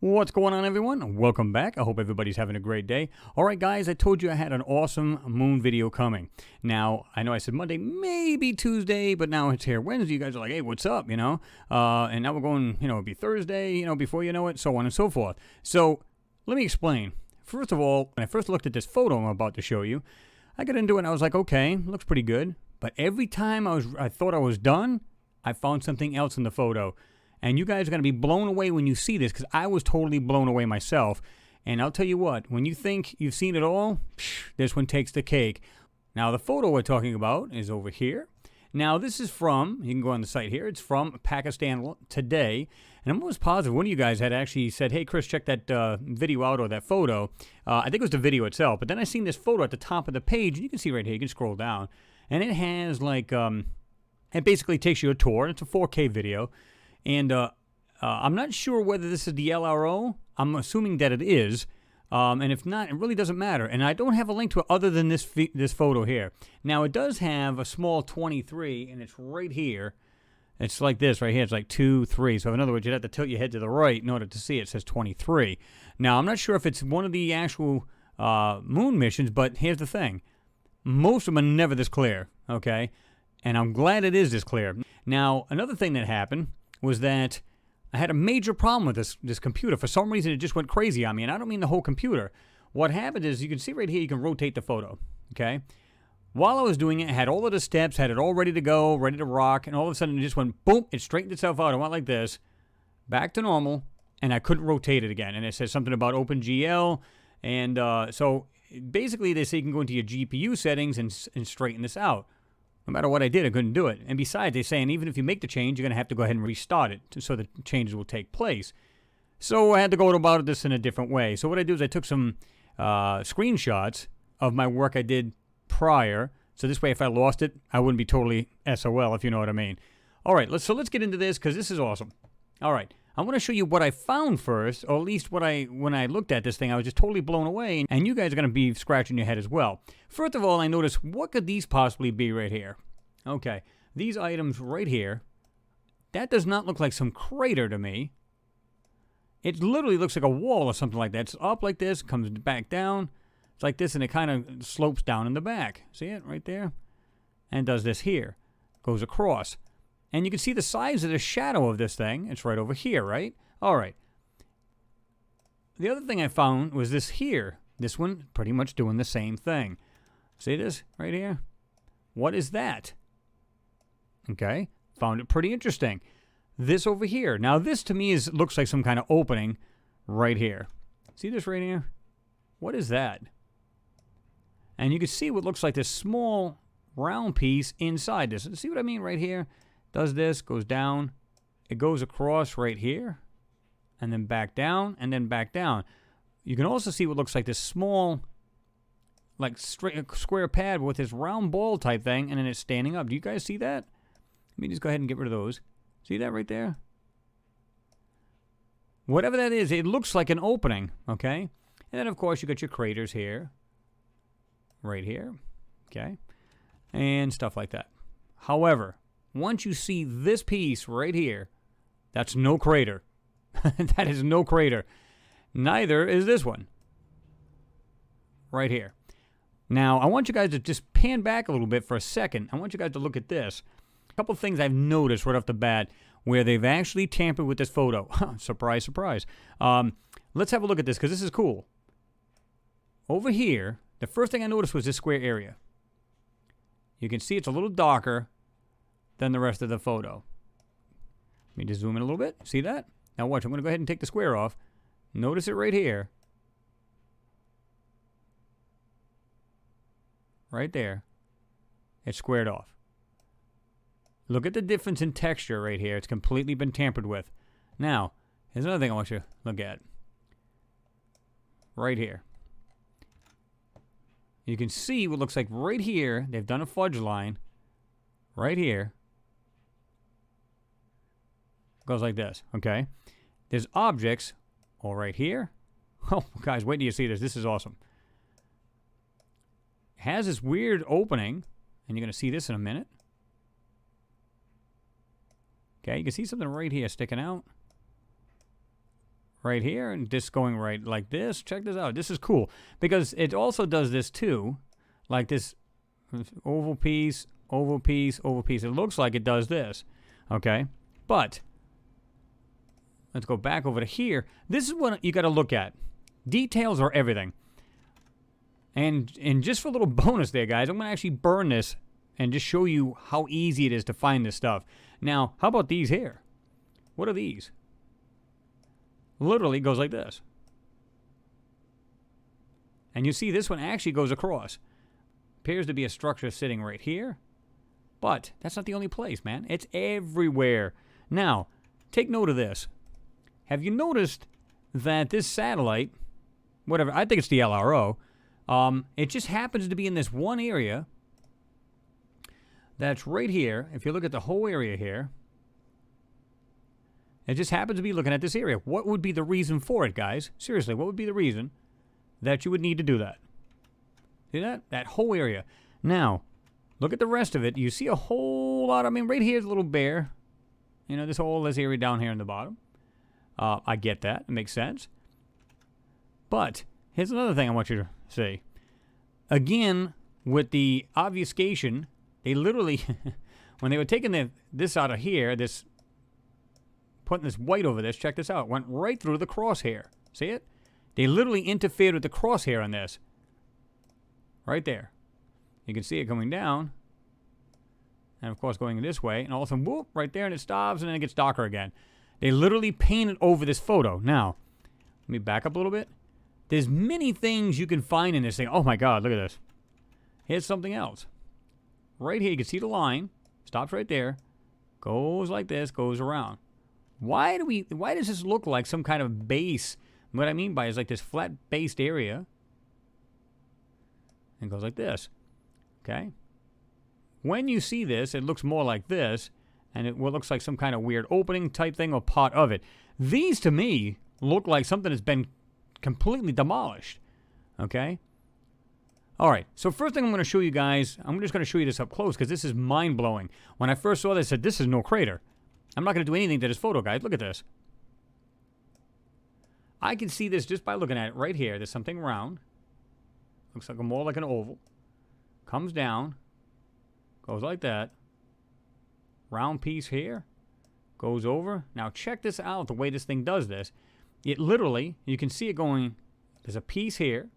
What's going on, everyone? Welcome back. I hope everybody's having a great day. All right, guys, I told you I had an awesome moon video coming. Now, I know I said Monday, maybe Tuesday, but now it's here Wednesday. You guys are like, hey, what's up, And now we're going, it'll be Thursday, before you know it, so on and so forth. So, let me explain. First of all, when I first looked at this photo I'm about to show you, I got into it and I was like, okay, looks pretty good. But every time I thought I was done, I found something else in the photo. And you guys are going to be blown away when you see this, because I was totally blown away myself. And I'll tell you what, when you think you've seen it all, this one takes the cake. Now, the photo we're talking about is over here. Now, this is from, you can go on the site here, it's from Pakistan Today. And I'm almost positive one of you guys had actually said, hey, Chris, check that video out or that photo. I think it was the video itself. But then I seen this photo at the top of the page. And you can see right here, you can scroll down. And it has like, it basically takes you a tour. It's a 4K video. And I'm not sure whether this is the LRO. I'm assuming that it is. And if not, it really doesn't matter. And I don't have a link to it other than this photo here. Now, it does have a small 23, and it's right here. It's like this right here. It's like 2, 3. So in other words, you'd have to tilt your head to the right in order to see it. It says 23. Now, I'm not sure if it's one of the actual moon missions, but here's the thing. Most of them are never this clear, okay? And I'm glad it is this clear. Now, another thing that happened was that I had a major problem with this computer. For some reason, it just went crazy on me, and I don't mean the whole computer. What happened is, you can see right here, you can rotate the photo, okay? While I was doing it, I had all of the steps, had it all ready to go, ready to rock, and all of a sudden, it just went, boom, it straightened itself out. It went like this, back to normal, and I couldn't rotate it again. And it says something about OpenGL, and so basically, they say you can go into your GPU settings and straighten this out. No matter what I did, I couldn't do it. And besides, they're saying even if you make the change, you're going to have to go ahead and restart it so the changes will take place. So I had to go about this in a different way. So what I do is I took some screenshots of my work I did prior. So this way, if I lost it, I wouldn't be totally SOL, if you know what I mean. All right, let's get into this, because this is awesome. All right, I want to show you what I found first, or at least when I looked at this thing, I was just totally blown away, and you guys are going to be scratching your head as well. First of all, I noticed, what could these possibly be right here? Okay, these items right here, that does not look like some crater to me. It literally looks like a wall or something like that. It's up like this, comes back down. It's like this, and it kind of slopes down in the back. See it right there? And does this here. Goes across. And you can see the size of the shadow of this thing. It's right over here, right? All right. The other thing I found was this here. This one pretty much doing the same thing. See this right here? What is that? Okay. Found it pretty interesting. This over here. Now, this to me looks like some kind of opening right here. See this right here? What is that? And you can see what looks like this small round piece inside this. See what I mean right here? Does this, goes down, it goes across right here, and then back down, and then back down. You can also see what looks like this small, like square pad with this round ball type thing, and then it's standing up. Do you guys see that? Let me just go ahead and get rid of those. See that right there? Whatever that is, it looks like an opening, okay? And then, of course, you got your craters here, right here, okay? And stuff like that. However, once you see this piece right here, that's no crater. That is no crater. Neither is this one. Right here. Now, I want you guys to just pan back a little bit for a second. I want you guys to look at this. A couple of things I've noticed right off the bat where they've actually tampered with this photo. Surprise, surprise. Let's have a look at this, because this is cool. Over here, the first thing I noticed was this square area. You can see it's a little darker than the rest of the photo. Let me just zoom in a little bit. See that? Now watch, I'm going to go ahead and take the square off. Notice it right here. Right there. It's squared off. Look at the difference in texture right here. It's completely been tampered with. Now, here's another thing I want you to look at. Right here. You can see what looks like right here. They've done a fudge line. Right here. Goes like this, okay? There's objects all right here. Oh, guys, wait till you see this. This is awesome. It has this weird opening, and you're going to see this in a minute. Okay, you can see something right here sticking out. right here, and this going right like this. Check this out. This is cool because it also does this too, like this oval piece, oval piece, oval piece. It looks like it does this, okay? But let's go back over to here. This is what you got to look at. Details are everything. And just for a little bonus there, guys, I'm going to actually burn this and just show you how easy it is to find this stuff. Now, how about these here? What are these? Literally goes like this. And you see this one actually goes across. Appears to be a structure sitting right here. But that's not the only place, man. It's everywhere. Now, take note of this. Have you noticed that this satellite, whatever, I think it's the LRO, it just happens to be in this one area that's right here. If you look at the whole area here, it just happens to be looking at this area. What would be the reason for it, guys? Seriously, what would be the reason that you would need to do that? See that? That whole area. Now, look at the rest of it. You see a whole lot. I mean, right here's a little bare. You know, this area down here in the bottom. I get that. It makes sense. But here's another thing I want you to see. Again, with the obfuscation, they literally, when they were taking this out of here, putting this white over this, check this out, went right through the crosshair. See it? They literally interfered with the crosshair on this. Right there. You can see it coming down. And of course going this way. And all of a sudden, whoop, right there, and it stops, and then it gets darker again. They literally painted over this photo. Now, let me back up a little bit. There's many things you can find in this thing. Oh my God, look at this. Here's something else. Right here, you can see the line. Stops right there. Goes like this, goes around. Why does this look like some kind of base? What I mean by it is like this flat-based area. And goes like this. Okay? When you see this, it looks more like this. And it looks like some kind of weird opening type thing or part of it. These, to me, look like something that's been completely demolished. Okay? All right. So first thing I'm going to show you guys, I'm just going to show you this up close because this is mind-blowing. When I first saw this, I said, this is no crater. I'm not going to do anything to this photo, guys. Look at this. I can see this just by looking at it right here. There's something round. Looks like more like an oval. Comes down. Goes like that. Round piece here. Goes over. Now check this out, the way this thing does this. It literally, you can see it going, there's a piece here.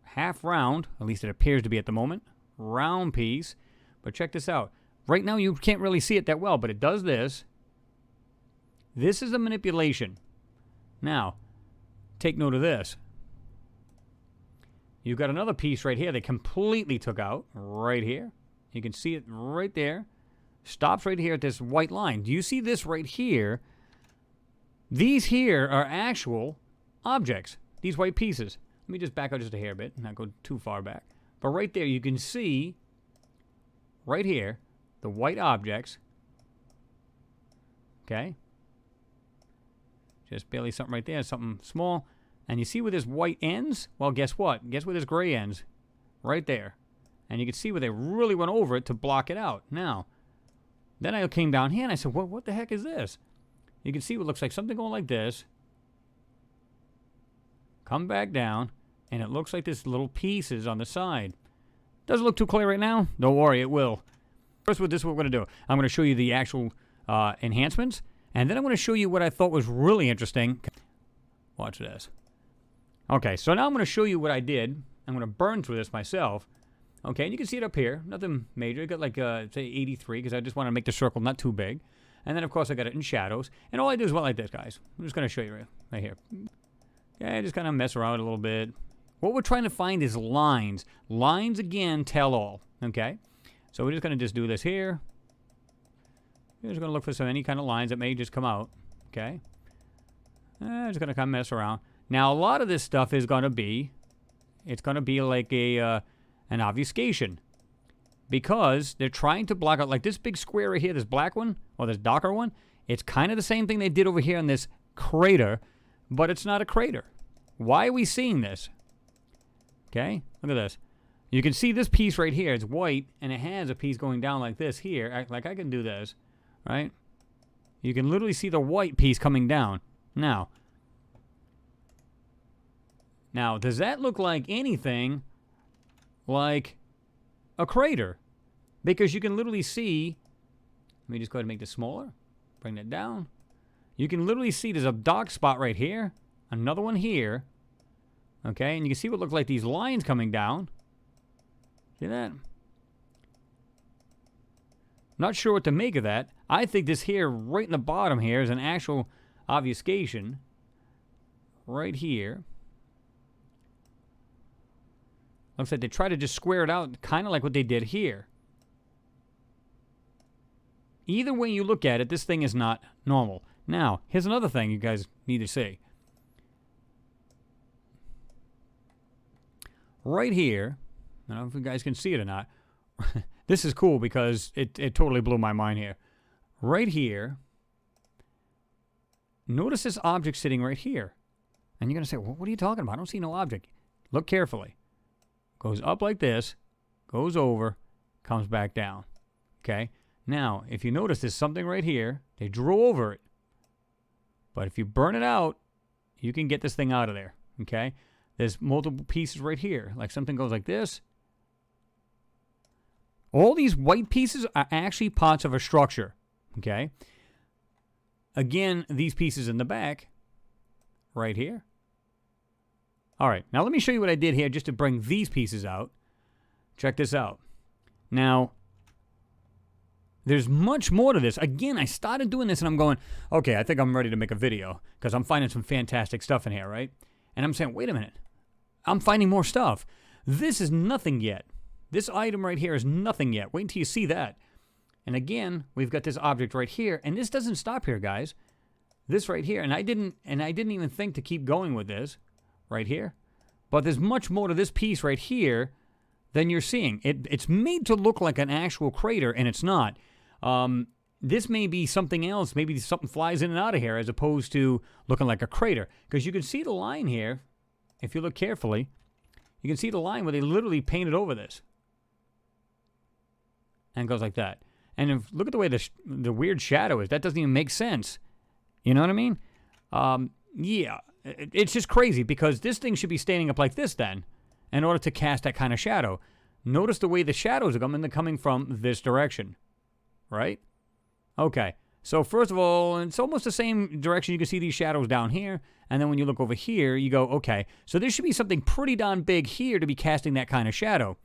Half round, at least it appears to be at the moment. Round piece. But check this out. Right now you can't really see it that well, but it does this. This is a manipulation. Now, take note of this. You've got another piece right here they completely took out. Right here. You can see it right there. Stops right here at this white line. Do you see this right here? These here are actual objects. These white pieces. Let me just back out just a hair bit, not go too far back. But right there you can see, right here, the white objects. Okay? Just barely something right there, something small. And you see where this white ends? Well, guess what? Guess where this gray ends? Right there. And you can see where they really went over it to block it out. Now, then I came down here and I said, what the heck is this? You can see what looks like something going like this. Come back down. And it looks like this little pieces on the side. Doesn't look too clear right now? Don't worry, it will. First, with this, what we're going to do, I'm going to show you the actual enhancements. And then I'm going to show you what I thought was really interesting. Watch this. Okay, so now I'm going to show you what I did. I'm going to burn through this myself. Okay, and you can see it up here. Nothing major. I got like, say, 83, because I just want to make the circle not too big. And then, of course, I got it in shadows. And all I do is went like this, guys. I'm just going to show you right here. Yeah, just kind of mess around a little bit. What we're trying to find is lines. Lines, again, tell all. Okay? So we're just going to just do this here. We're just going to look for any kind of lines that may just come out. Okay? Just going to kind of mess around. Now, a lot of this stuff is going to be, it's going to be like an obfuscation. Because they're trying to block out, like this big square right here, this black one, or this darker one, it's kind of the same thing they did over here in this crater, but it's not a crater. Why are we seeing this? Okay, look at this. You can see this piece right here, it's white, and it has a piece going down like this here. Like I can do this, right? You can literally see the white piece coming down. Now, does that look like anything like a crater? Because you can literally see, let me just go ahead and make this smaller, bring that down. You can literally see there's a dark spot right here, another one here, okay? And you can see what look like these lines coming down. See that? Not sure what to make of that. I think this here, right in the bottom here, is an actual obfuscation. Right here. Looks like they try to just square it out, kind of like what they did here. Either way you look at it, this thing is not normal. Now, here's another thing you guys need to see. Right here, I don't know if you guys can see it or not. This is cool because it totally blew my mind here. Right here, notice this object sitting right here. And you're going to say, well, what are you talking about? I don't see no object. Look carefully. Goes up like this, goes over, comes back down. Okay? Now, if you notice there's something right here, they drew over it. But if you burn it out, you can get this thing out of there. Okay? There's multiple pieces right here. Like something goes like this. All these white pieces are actually parts of a structure. Okay? Again, these pieces in the back, right here. All right, now let me show you what I did here just to bring these pieces out. Check this out. Now, there's much more to this. Again, I started doing this and I'm going, okay, I think I'm ready to make a video because I'm finding some fantastic stuff in here, right? And I'm saying, wait a minute. I'm finding more stuff. This is nothing yet. This item right here is nothing yet. Wait until you see that. And again, we've got this object right here, and this doesn't stop here, guys. This right here, and I didn't even think to keep going with this right here. But there's much more to this piece right here than you're seeing. It's made to look like an actual crater, and it's not. This may be something else. Maybe something flies in and out of here as opposed to looking like a crater. Because you can see the line here, if you look carefully. You can see the line where they literally painted over this. And it goes like that. And look at the way the weird shadow is. That doesn't even make sense. You know what I mean? Yeah. It's just crazy because this thing should be standing up like this then in order to cast that kind of shadow. Notice the way the shadows are coming. They're coming from this direction. Right? Okay. So first of all, it's almost the same direction. You can see these shadows down here. And then when you look over here, you go, okay. So there should be something pretty darn big here to be casting that kind of shadow.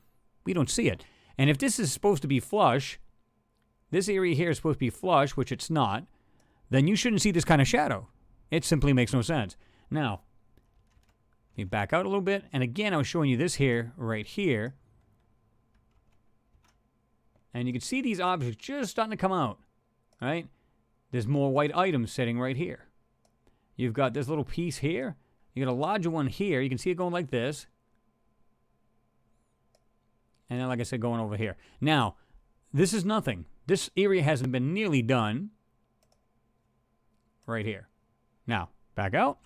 We don't see it. And if this is supposed to be flush, this area here is supposed to be flush, which it's not, then you shouldn't see this kind of shadow. It simply makes no sense. Now, let me back out a little bit. And again, I was showing you this here, right here. And you can see these objects just starting to come out, right? There's more white items sitting right here. You've got this little piece here. You got a larger one here. You can see it going like this. And then, like I said, going over here. Now, this is nothing. This area hasn't been nearly done. Right here. Now, back out.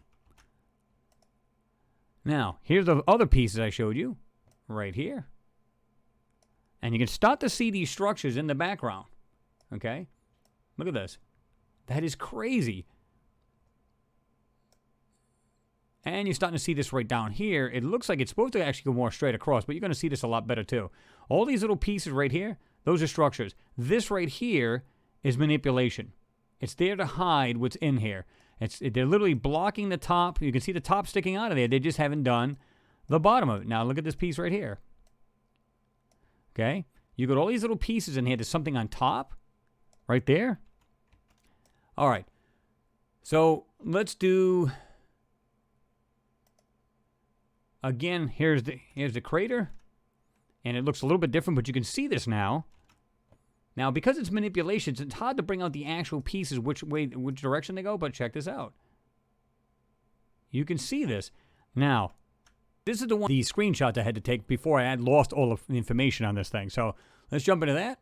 Now, here's the other pieces I showed you. Right here. And you can start to see these structures in the background. Okay? Look at this. That is crazy. And you're starting to see this right down here. It looks like it's supposed to actually go more straight across, but you're going to see this a lot better too. All these little pieces right here, those are structures. This right here is manipulation. It's there to hide what's in here. They're literally blocking the top. You can see the top sticking out of there. They just haven't done the bottom of it. Now look at this piece right here. Okay? You got all these little pieces in here. There's something on top right there. All right. So let's do... Again, here's the crater, and it looks a little bit different, but you can see this now. Now, because it's manipulations, it's hard to bring out the actual pieces, which direction they go, but check this out. You can see this. Now, this is the screenshots I had to take before I had lost all of the information on this thing. So, let's jump into that.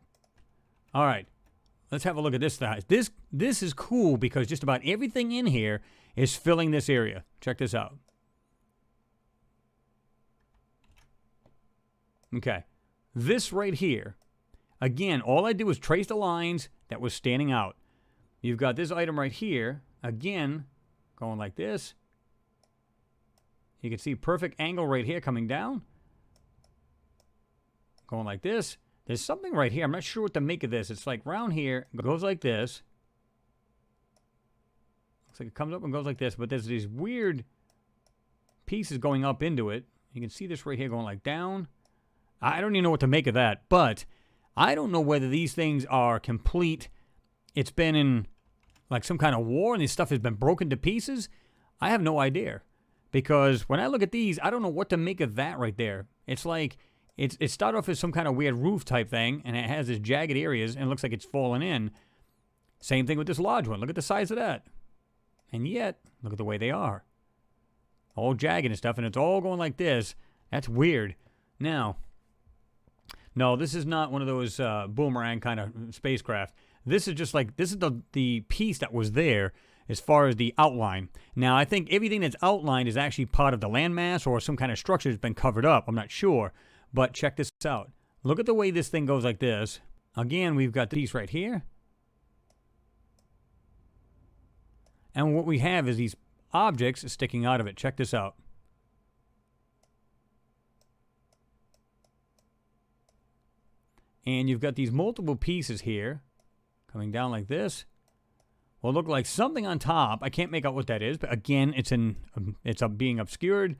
All right. Let's have a look at this, guys. This is cool because just about everything in here is filling this area. Check this out. Okay, this right here, again, all I did was trace the lines that was standing out. You've got this item right here, again, going like this. You can see perfect angle right here coming down. Going like this. There's something right here. I'm not sure what to make of this. It's like round here. It goes like this. Looks like it comes up and goes like this. But there's these weird pieces going up into it. You can see this right here going like down. I don't even know what to make of that. But I don't know whether these things are complete. It's been in like some kind of war and this stuff has been broken to pieces. I have no idea. Because when I look at these, I don't know what to make of that right there. It's like, it started off as some kind of weird roof type thing, and it has this jagged areas, and it looks like it's fallen in. Same thing with this large one. Look at the size of that. And yet, look at the way they are. All jagged and stuff, and it's all going like this. That's weird. Now, no, this is not one of those boomerang kind of spacecraft. This is just like, this is the piece that was there as far as the outline. Now, I think everything that's outlined is actually part of the landmass or some kind of structure that's been covered up. I'm not sure. But check this out. Look at the way this thing goes like this. Again, we've got the piece right here. And what we have is these objects sticking out of it. Check this out. And you've got these multiple pieces here coming down like this. Will look like something on top. I can't make out what that is, but again, it's being obscured,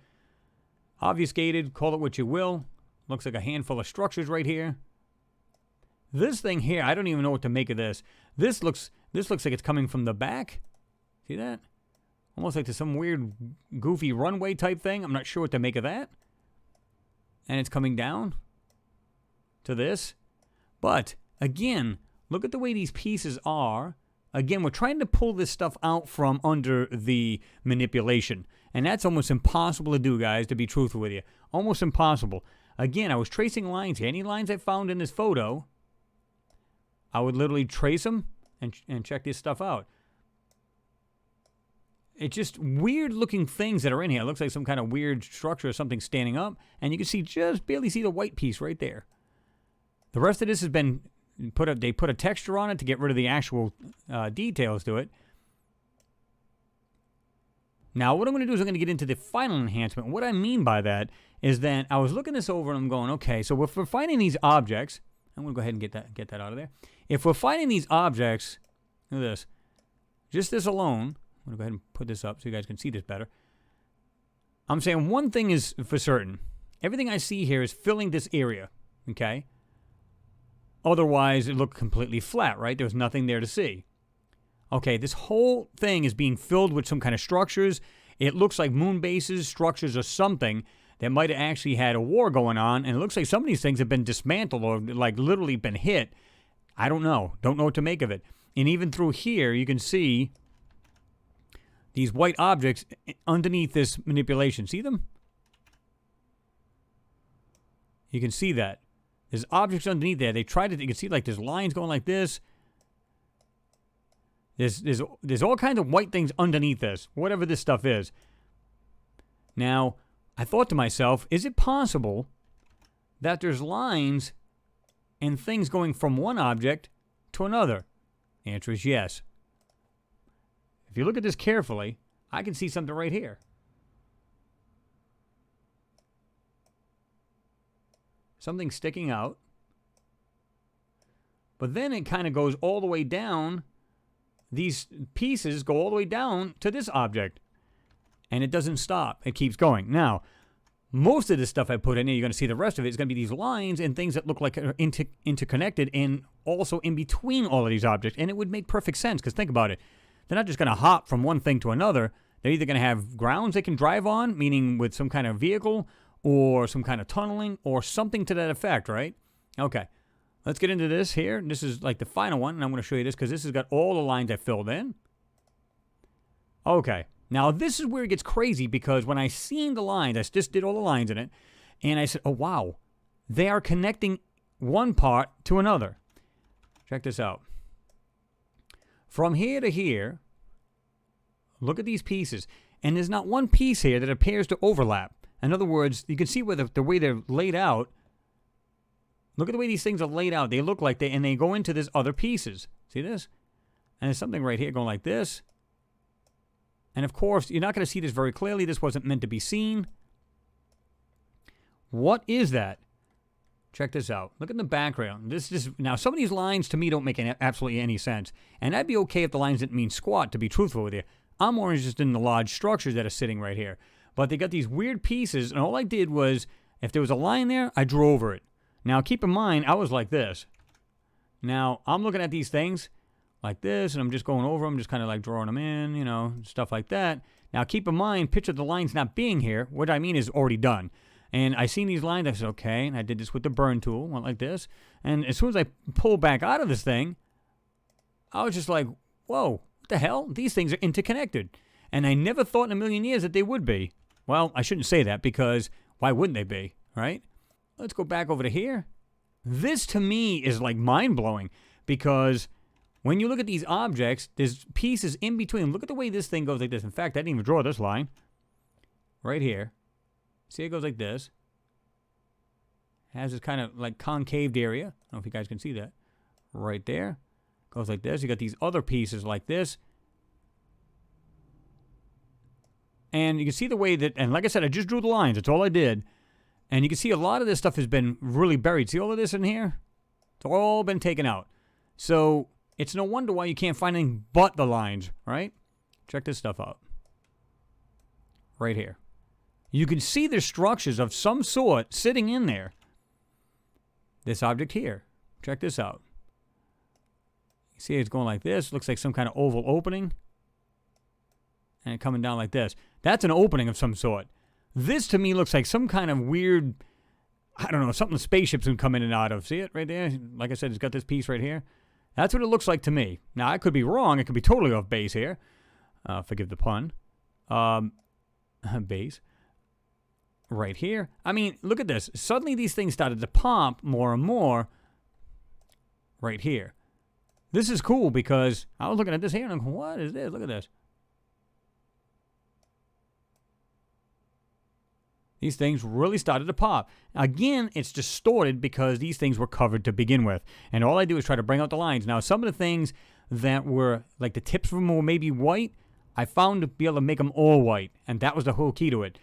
obfuscated, call it what you will. Looks like a handful of structures right here. This thing here, I don't even know what to make of this. This looks like it's coming from the back. See that? Almost like there's some weird, goofy runway type thing. I'm not sure what to make of that. And it's coming down to this. But again, look at the way these pieces are. Again, we're trying to pull this stuff out from under the manipulation. And that's almost impossible to do, guys, to be truthful with you. Almost impossible. Again, I was tracing lines here. Any lines I found in this photo, I would literally trace them and check this stuff out. It's just weird-looking things that are in here. It looks like some kind of weird structure or something standing up. And you can see, just barely see the white piece right there. The rest of this has been they put a texture on it to get rid of the actual details to it. Now, what I'm going to do is I'm going to get into the final enhancement. What I mean by that is that I was looking this over and I'm going, okay, so if we're finding these objects, I'm going to go ahead and get that out of there. If we're finding these objects, look at this, just this alone, I'm going to go ahead and put this up so you guys can see this better. I'm saying one thing is for certain. Everything I see here is filling this area, okay? Otherwise, it looked completely flat, right? There's nothing there to see. Okay, this whole thing is being filled with some kind of structures. It looks like moon bases, structures, or something that might have actually had a war going on. And it looks like some of these things have been dismantled or like literally been hit. I don't know. Don't know what to make of it. And even through here, you can see these white objects underneath this manipulation. See them? You can see that. There's objects underneath there. They tried to, you can see like there's lines going like this. There's all kinds of white things underneath this, whatever this stuff is. Now, I thought to myself, is it possible that there's lines and things going from one object to another? The answer is yes. If you look at this carefully, I can see something right here. Something sticking out. But then it kind of goes all the way down. These pieces go all the way down to this object. And it doesn't stop. It keeps going. Now, most of this stuff I put in here, you're going to see the rest of it is going to be these lines and things that look like are interconnected and also in between all of these objects. And it would make perfect sense because think about it. They're not just going to hop from one thing to another. They're either going to have grounds they can drive on, meaning with some kind of vehicle or some kind of tunneling or something to that effect, right? Okay. Let's get into this here. This is like the final one, and I'm going to show you this because this has got all the lines I filled in. Okay. Now, this is where it gets crazy because when I seen the lines, I just did all the lines in it, and I said, oh, wow. They are connecting one part to another. Check this out. From here to here, look at these pieces, and there's not one piece here that appears to overlap. In other words, you can see where the way they're laid out. Look at the way these things are laid out. They look like and they go into this other pieces. See this? And there's something right here going like this. And of course, you're not going to see this very clearly. This wasn't meant to be seen. What is that? Check this out. Look at the background. Now, some of these lines to me don't make absolutely any sense. And I'd be okay if the lines didn't mean squat, to be truthful with you. I'm more interested in the large structures that are sitting right here. But they got these weird pieces, and all I did was, if there was a line there, I drew over it. Now, keep in mind, I was like this. Now, I'm looking at these things like this, and I'm just going over them, just kind of like drawing them in, you know, stuff like that. Now, keep in mind, picture the lines not being here. What I mean is already done. And I seen these lines, I said, okay, and I did this with the burn tool, went like this. And as soon as I pulled back out of this thing, I was just like, whoa, what the hell? These things are interconnected. And I never thought in a million years that they would be. Well, I shouldn't say that, because why wouldn't they be, right? Let's go back over to here. This, to me, is like mind-blowing, because when you look at these objects, there's pieces in between. Look at the way this thing goes like this. In fact, I didn't even draw this line. Right here. See, it goes like this. Has this kind of like concaved area. I don't know if you guys can see that. Right there. Goes like this. You got these other pieces like this. And you can see the way that, and like I said, I just drew the lines. That's all I did. And you can see a lot of this stuff has been really buried. See all of this in here? It's all been taken out. So it's no wonder why you can't find anything but the lines, right? Check this stuff out. Right here. You can see the structures of some sort sitting in there. This object here. Check this out. You see it's going like this. Looks like some kind of oval opening. And it coming down like this. That's an opening of some sort. This to me looks like some kind of weird, I don't know, something spaceships can come in and out of. See it right there? Like I said, it's got this piece right here. That's what it looks like to me. Now, I could be wrong. It could be totally off base here. Forgive the pun. Base. Right here. I mean, look at this. Suddenly these things started to pop more and more right here. This is cool because I was looking at this here and I'm going, what is this? Look at this. These things really started to pop. Again, it's distorted because these things were covered to begin with. And all I do is try to bring out the lines. Now, some of the things that were, like the tips of them were maybe white, I found to be able to make them all white. And that was the whole key to it.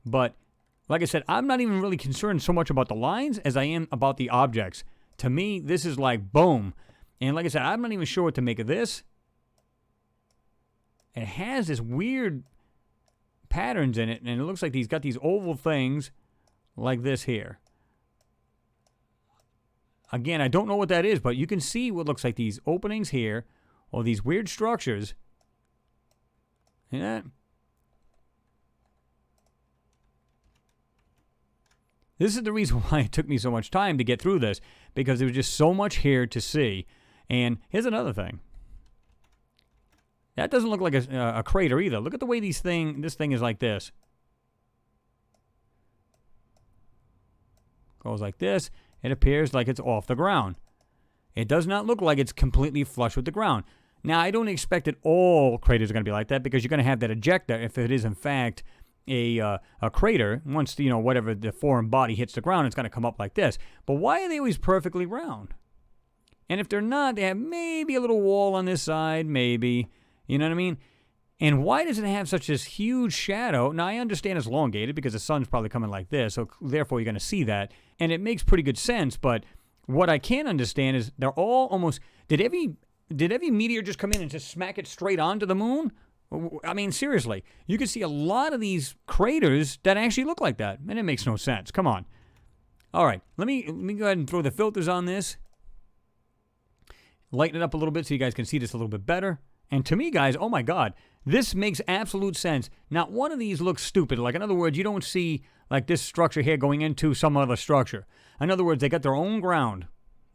But like I said, I'm not even really concerned so much about the lines as I am about the objects. To me, this is like boom. And like I said, I'm not even sure what to make of this. It has this weird patterns in it, and it looks like he's got these oval things like this here. Again, I don't know what that is, but you can see what looks like these openings here, or these weird structures. Yeah. This is the reason why it took me so much time to get through this, because there was just so much here to see. And here's another thing. That doesn't look like a crater either. Look at the way this thing is like this. Goes like this. It appears like it's off the ground. It does not look like it's completely flush with the ground. Now, I don't expect that all craters are going to be like that, because you're going to have that ejecta if it is in fact a crater. Once, you know, whatever the foreign body hits the ground, it's going to come up like this. But why are they always perfectly round? And if they're not, they have maybe a little wall on this side, maybe. You know what I mean? And why does it have such this huge shadow? Now, I understand it's elongated because the sun's probably coming like this, so therefore you're going to see that. And it makes pretty good sense, but what I can't understand is they're all almost... Did every meteor just come in and just smack it straight onto the moon? I mean, seriously. You can see a lot of these craters that actually look like that, and it makes no sense. Come on. All right, let me go ahead and throw the filters on this. Lighten it up a little bit so you guys can see this a little bit better. And to me, guys, oh my God, this makes absolute sense. Not one of these looks stupid. Like, in other words, you don't see, like, this structure here going into some other structure. In other words, they got their own ground.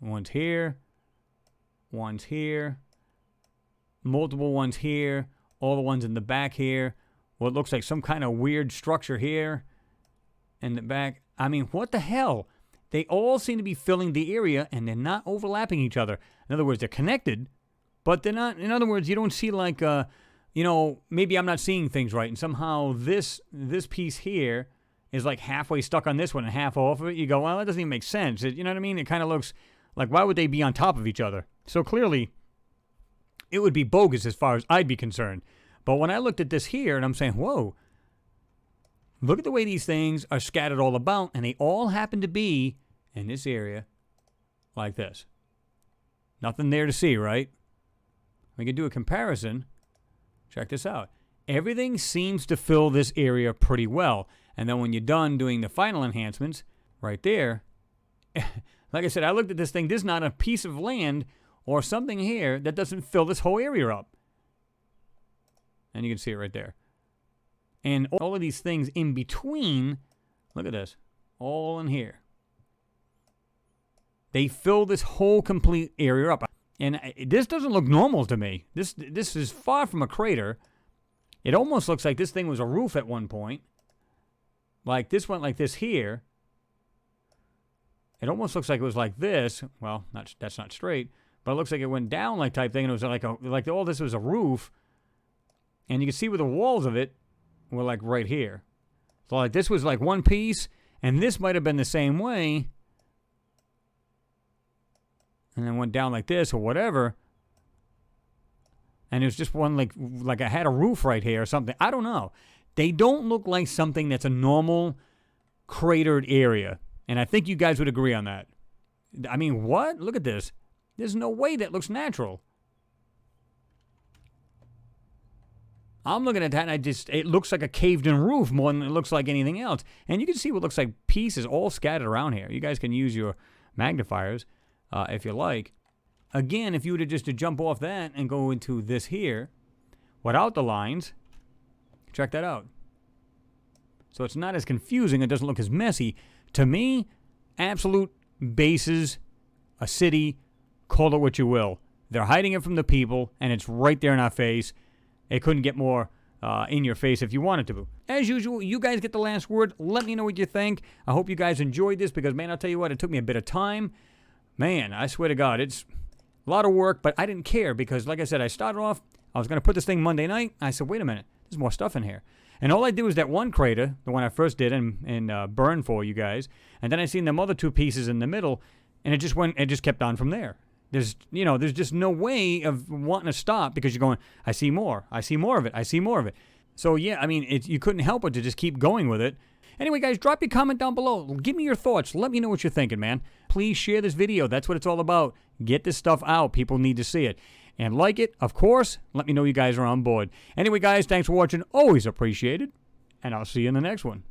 One's here. Multiple ones here. All the ones in the back here. What looks like some kind of weird structure here. In the back. I mean, what the hell? They all seem to be filling the area, and they're not overlapping each other. In other words, they're connected. But they're not, in other words, you don't see like, you know, maybe I'm not seeing things right. And somehow this piece here is like halfway stuck on this one and half off of it. You go, well, that doesn't even make sense. You know what I mean? It kind of looks like, why would they be on top of each other? So clearly, it would be bogus as far as I'd be concerned. But when I looked at this here, and I'm saying, whoa, look at the way these things are scattered all about, and they all happen to be in this area like this. Nothing there to see, right? We can do a comparison. Check this out. Everything seems to fill this area pretty well. And then when you're done doing the final enhancements, right there, like I said, I looked at this thing. There's not a piece of land or something here that doesn't fill this whole area up. And you can see it right there. And all of these things in between, look at this, all in here. They fill this whole complete area up. And this doesn't look normal to me. This is far from a crater. It almost looks like this thing was a roof at one point. Like this went like this here. It almost looks like it was like this. Well, that's not straight. But it looks like it went down like type thing. And it was like all this was a roof. And you can see where the walls of it were like right here. So like this was like one piece. And this might have been the same way. And then went down like this or whatever. And it was just one like I had a roof right here or something. I don't know. They don't look like something that's a normal cratered area. And I think you guys would agree on that. I mean, what? Look at this. There's no way that looks natural. I'm looking at that and it looks like a caved in roof more than it looks like anything else. And you can see what looks like pieces all scattered around here. You guys can use your magnifiers if you like. Again, if you were to jump off that and go into this here, without the lines, check that out. So it's not as confusing. It doesn't look as messy. To me, absolute bases, a city, call it what you will. They're hiding it from the people, and it's right there in our face. It couldn't get more in your face if you wanted to. As usual, you guys get the last word. Let me know what you think. I hope you guys enjoyed this because, man, I'll tell you what, it took me a bit of time. Man, I swear to God, it's a lot of work, but I didn't care because, like I said, I started off, I was going to put this thing Monday night. I said, wait a minute, there's more stuff in here. And all I did was that one crater, the one I first did and burned for you guys, and then I seen them other two pieces in the middle, and it just kept on from there. There's just no way of wanting to stop because you're going, I see more of it, I see more of it. So yeah, I mean, you couldn't help but to just keep going with it. Anyway, guys, drop your comment down below. Give me your thoughts. Let me know what you're thinking, man. Please share this video. That's what it's all about. Get this stuff out. People need to see it. And like it, of course. Let me know you guys are on board. Anyway, guys, thanks for watching. Always appreciated. And I'll see you in the next one.